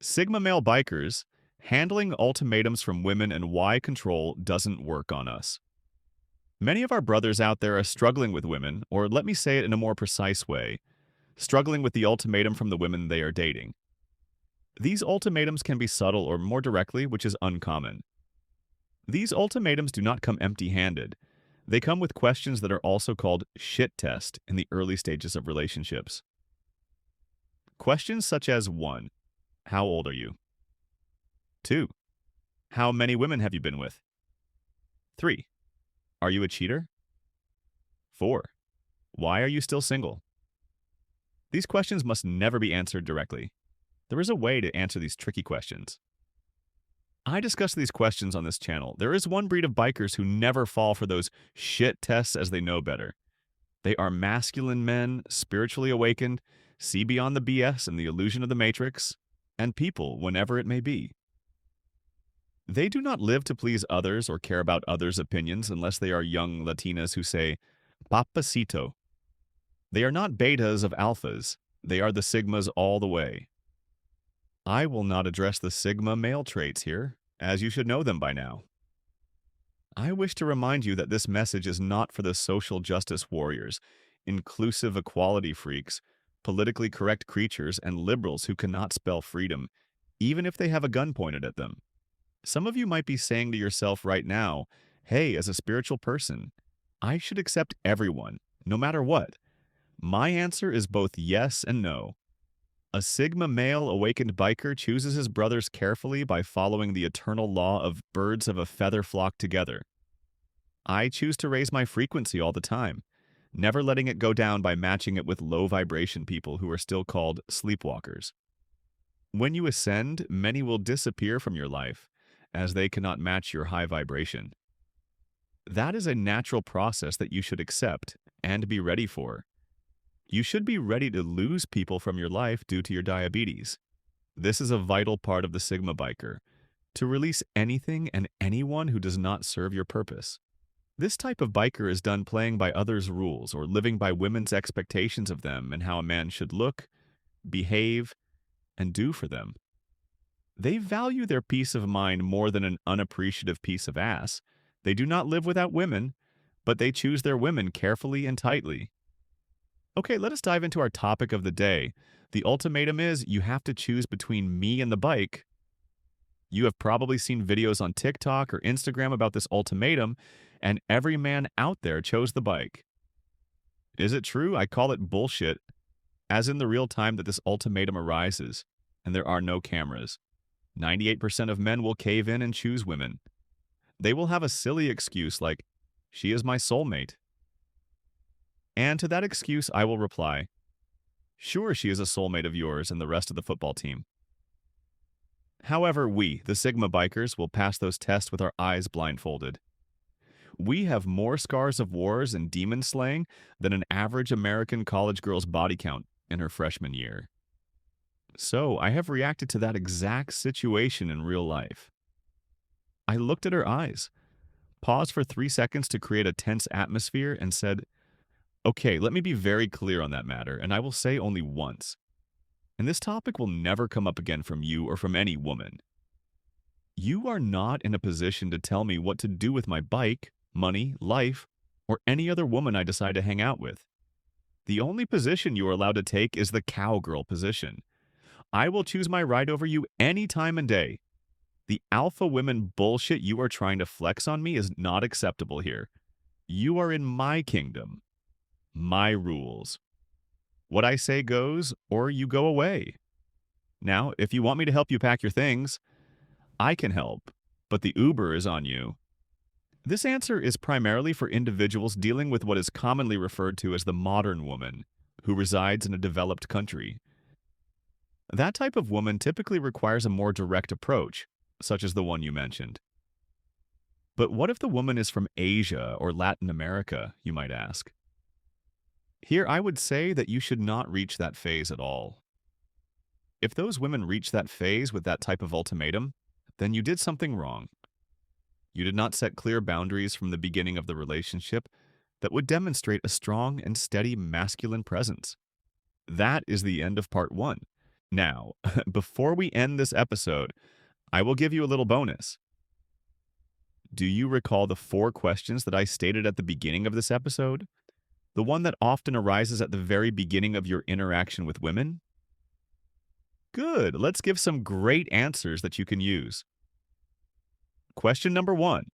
Sigma male bikers, handling ultimatums from women and why control doesn't work on us. Many of our brothers out there are struggling with women, or let me say it in a more precise way, struggling with the ultimatum from the women they are dating. These ultimatums can be subtle or more directly, which is uncommon. These ultimatums do not come empty-handed. They come with questions that are also called shit test in the early stages of relationships. Questions such as 1. How old are you? 2. How many women have you been with? 3. Are you a cheater? 4. Why are you still single? These questions must never be answered directly. There is a way to answer these tricky questions. I discuss these questions on this channel. There is one breed of bikers who never fall for those shit tests as they know better. They are masculine men, spiritually awakened, see beyond the BS and the illusion of the matrix, and people whenever it may be. They do not live to please others or care about others' opinions unless they are young Latinas who say, Papacito. They are not betas of alphas. They are the sigmas all the way. I will not address the sigma male traits here, as you should know them by now. I wish to remind you that this message is not for the social justice warriors, inclusive equality freaks, politically correct creatures, and liberals who cannot spell freedom, even if they have a gun pointed at them. Some of you might be saying to yourself right now, hey, as a spiritual person, I should accept everyone, no matter what. My answer is both yes and no. A Sigma male awakened biker chooses his brothers carefully by following the eternal law of birds of a feather flock together. I choose to raise my frequency all the time, never letting it go down by matching it with low vibration people who are still called sleepwalkers. When you ascend, many will disappear from your life, as they cannot match your high vibration. That is a natural process that you should accept and be ready for. You should be ready to lose people from your life due to your diabetes. This is a vital part of the Sigma biker, to release anything and anyone who does not serve your purpose. This type of biker is done playing by others' rules or living by women's expectations of them and how a man should look, behave, and do for them. They value their peace of mind more than an unappreciative piece of ass. They do not live without women, but they choose their women carefully and tightly. Okay, let us dive into our topic of the day. The ultimatum is you have to choose between me and the bike. You have probably seen videos on TikTok or Instagram about this ultimatum, and every man out there chose the bike. Is it true? I call it bullshit, as in the real time that this ultimatum arises, and there are no cameras. 98% of men will cave in and choose women. They will have a silly excuse like, she is my soulmate. And to that excuse, I will reply, sure, she is a soulmate of yours and the rest of the football team. However, we, the Sigma bikers, will pass those tests with our eyes blindfolded. We have more scars of wars and demon slaying than an average American college girl's body count in her freshman year. So I have reacted to that exact situation in real life. I looked at her eyes, paused for 3 seconds to create a tense atmosphere, and said, okay, let me be very clear on that matter, and I will say only once. And this topic will never come up again from you or from any woman. You are not in a position to tell me what to do with my bike, money, life, or any other woman I decide to hang out with. The only position you are allowed to take is the cowgirl position. I will choose my ride over you any time and day. The alpha women bullshit you are trying to flex on me is not acceptable here. You are in my kingdom. My rules. What I say goes, or you go away. Now, if you want me to help you pack your things, I can help, but the Uber is on you. This answer is primarily for individuals dealing with what is commonly referred to as the modern woman, who resides in a developed country. That type of woman typically requires a more direct approach, such as the one you mentioned. But what if the woman is from Asia or Latin America, you might ask? Here, I would say that you should not reach that phase at all. If those women reach that phase with that type of ultimatum, then you did something wrong. You did not set clear boundaries from the beginning of the relationship that would demonstrate a strong and steady masculine presence. That is the end of part 1. Now, before we end this episode, I will give you a little bonus. Do you recall the 4 questions that I stated at the beginning of this episode? The one that often arises at the very beginning of your interaction with women? Good. Let's give some great answers that you can use. Question number 1.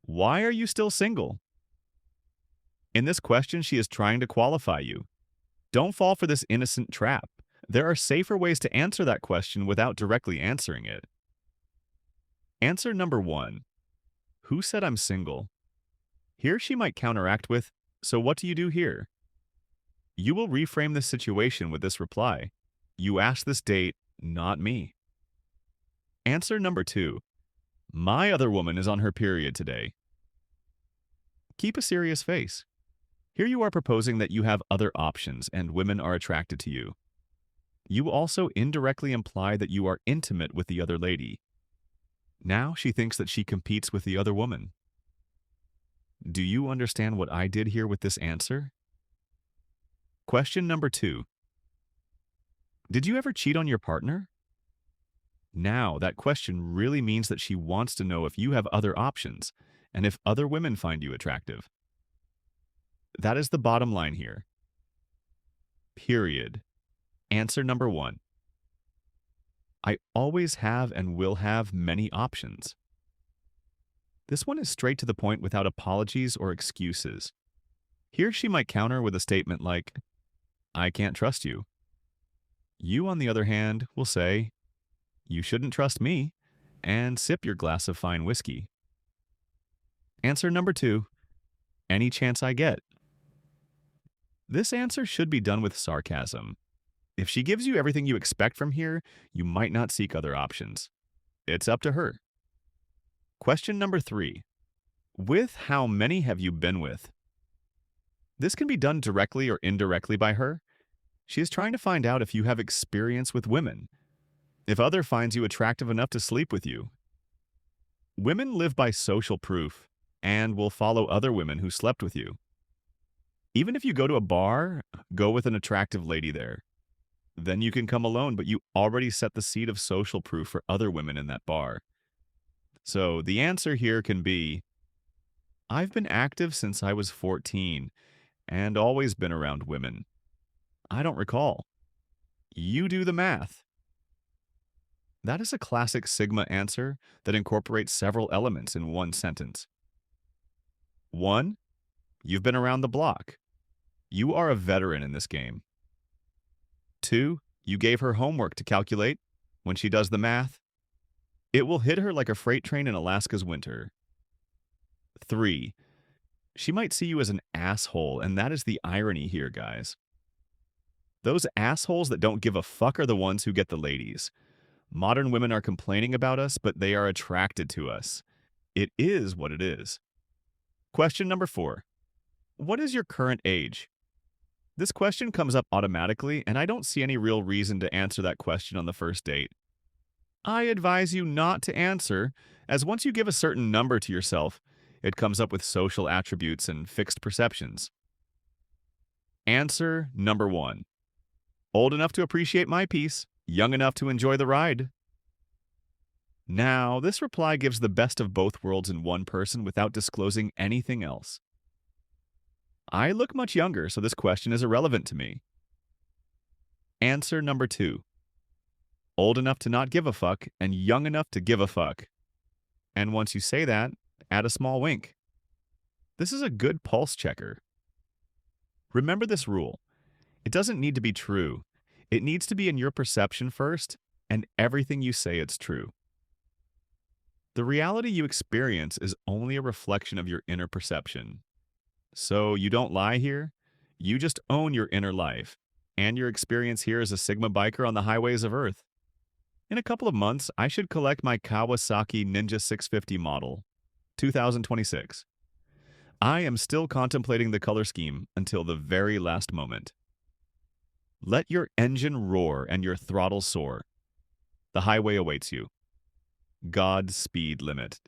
Why are you still single? In this question, she is trying to qualify you. Don't fall for this innocent trap. There are safer ways to answer that question without directly answering it. Answer number 1. Who said I'm single? Here she might counteract with, so what do you do here? You will reframe the situation with this reply. You asked this date, not me. Answer number 2. My other woman is on her period today. Keep a serious face. Here you are proposing that you have other options and women are attracted to you. You also indirectly imply that you are intimate with the other lady. Now she thinks that she competes with the other woman. Do you understand what I did here with this answer? Question number 2. Did you ever cheat on your partner? Now, that question really means that she wants to know if you have other options and if other women find you attractive. That is the bottom line here. Period. Answer number 1. I always have and will have many options. This one is straight to the point without apologies or excuses. Here she might counter with a statement like, I can't trust you. You, on the other hand, will say, you shouldn't trust me, and sip your glass of fine whiskey. Answer number 2. Any chance I get. This answer should be done with sarcasm. If she gives you everything you expect from here, you might not seek other options. It's up to her. Question number 3. With how many have you been with? This can be done directly or indirectly by her. She is trying to find out if you have experience with women, if other finds you attractive enough to sleep with you. Women live by social proof and will follow other women who slept with you. Even if you go to a bar, go with an attractive lady there. Then you can come alone, but you already set the seed of social proof for other women in that bar. So the answer here can be, I've been active since I was 14 and always been around women. I don't recall. You do the math. That is a classic Sigma answer that incorporates several elements in one sentence. 1. You've been around the block. You are a veteran in this game. 2. You gave her homework to calculate. When she does the math, it will hit her like a freight train in Alaska's winter. 3. She might see you as an asshole, and that is the irony here, guys. Those assholes that don't give a fuck are the ones who get the ladies. Modern women are complaining about us, but they are attracted to us. It is what it is. Question number 4. What is your current age? This question comes up automatically, and I don't see any real reason to answer that question on the first date. I advise you not to answer, as once you give a certain number to yourself, it comes up with social attributes and fixed perceptions. Answer number 1. Old enough to appreciate my peace, young enough to enjoy the ride. Now, this reply gives the best of both worlds in one person without disclosing anything else. I look much younger, so this question is irrelevant to me. Answer number 2. Old enough to not give a fuck and young enough to give a fuck. And once you say that, add a small wink. This is a good pulse checker. Remember this rule. It doesn't need to be true. It needs to be in your perception first, and everything you say it's true. The reality you experience is only a reflection of your inner perception. So you don't lie here. You just own your inner life and your experience here as a Sigma biker on the highways of Earth. In a couple of months, I should collect my Kawasaki Ninja 650 model, 2026. I am still contemplating the color scheme until the very last moment. Let your engine roar and your throttle soar. The highway awaits you. God's speed limit.